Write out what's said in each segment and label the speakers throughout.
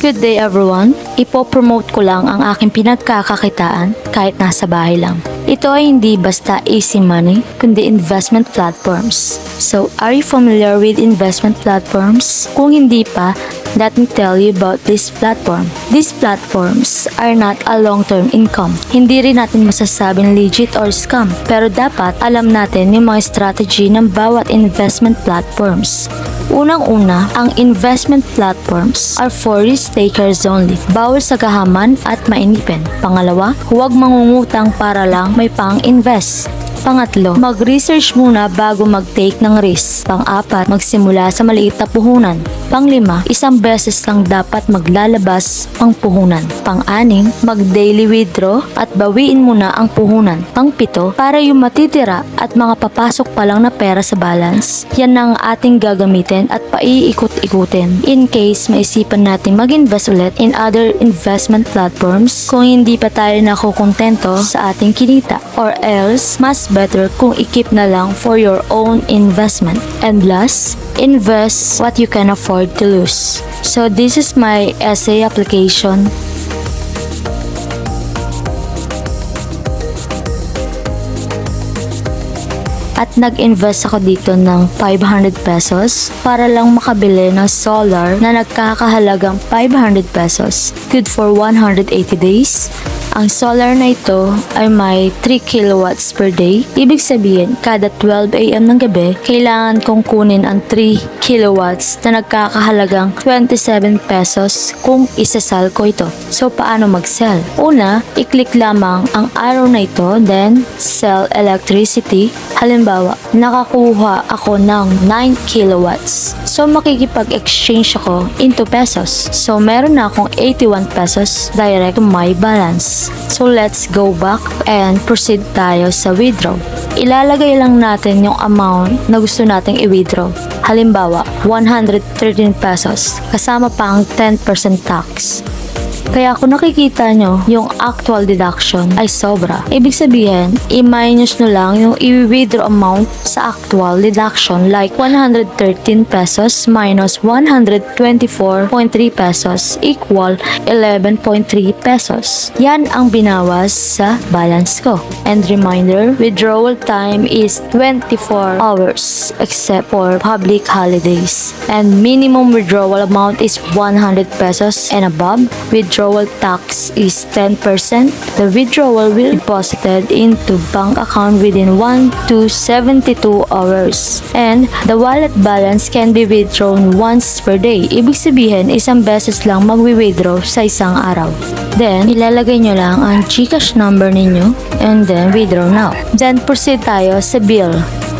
Speaker 1: Good day everyone! Ipo-promote ko lang ang aking pinagkakakitaan kahit nasa bahay lang. Ito ay hindi basta easy money, kundi investment platforms. So, are you familiar with investment platforms? Kung hindi pa, let me tell you about this platform. These platforms are not a long-term income. Hindi rin natin masasabing legit or scam, pero dapat alam natin yung mga strategy ng bawat investment platforms. Unang-una, ang investment platforms are for risk takers only. Bawal sa gahaman at mainipin. Pangalawa, huwag mangungutang para lang may pang-invest. Pangatlo, mag-research muna bago mag-take ng risk. Pang-apat, magsimula sa maliit na puhunan. Pang-lima, isang beses lang dapat maglalabas ang puhunan. Pang-anim, mag-daily withdraw at bawiin muna ang puhunan. Pang-pito, para yung matitira at mga papasok pa lang na pera sa balance, yan ang ating gagamitin at paiikot-ikutin. In case maisipan natin mag-invest ulit in other investment platforms kung hindi pa tayo nakukontento sa ating kinita, or else mas better kung i-keep na lang for your own investment. And last, invest what you can afford to lose. So this is my essay application. At nag-invest ako dito ng 500 pesos para lang makabili ng solar na nagkakahalagang 500 pesos. Good for 180 days. Ang solar na ito ay may 3 kilowatts per day. Ibig sabihin, kada 12 AM ng gabi, kailangan kong kunin ang 3 kilowatts na nagkakahalagang 27 pesos kung isasal ko ito. So, paano mag-sell? Una, i-click lamang ang arrow na ito, then sell electricity. Halimbawa, nakakuha ako ng 9 kilowatts. So, makikipag-exchange ako into pesos. So, meron na akong 81 pesos direct to my balance. So, let's go back and proceed tayo sa withdraw. Ilalagay lang natin yung amount na gusto nating i-withdraw. Halimbawa, 113 pesos kasama pa ang 10% tax. Kaya kung nakikita nyo, yung actual deduction ay sobra. Ibig sabihin, i-minus nyo lang yung i-withdraw amount sa actual deduction, like 113 pesos minus 124.3 pesos equal 11.3 pesos. Yan ang binawas sa balance ko. And reminder, withdrawal time is 24 hours except for public holidays. And minimum withdrawal amount is 100 pesos and above. Withdrawal tax is 10%. The withdrawal will be deposited into bank account within 1 to 72 hours. And the wallet balance can be withdrawn once per day. Ibig sabihin, isang beses lang magwi-withdraw sa isang araw. Then, ilalagay nyo lang ang GCash number ninyo and then withdraw now. Then, proceed tayo sa bill.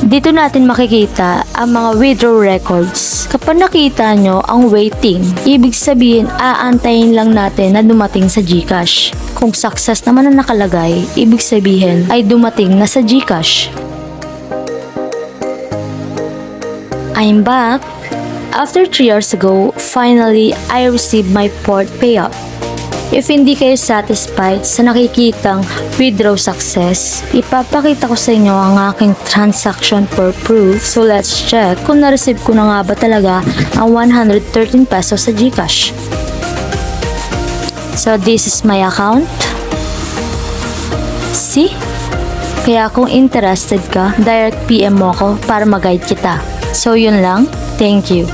Speaker 1: Dito natin makikita ang mga withdraw records. Kapag nakita nyo ang waiting, ibig sabihin aantayin lang natin na dumating sa GCash. Kung success naman ang nakalagay, ibig sabihin ay dumating na sa GCash. I'm back! After 3 years ago, finally, I received my fourth payout. If hindi kayo satisfied sa nakikitang withdraw success, ipapakita ko sa inyo ang aking transaction for proof. So let's check kung na-receive ko na nga ba talaga ang 113 pesos sa GCash. So this is my account. See? Kaya kung interested ka, direct PM mo ako para mag-guide kita. So yun lang. Thank you.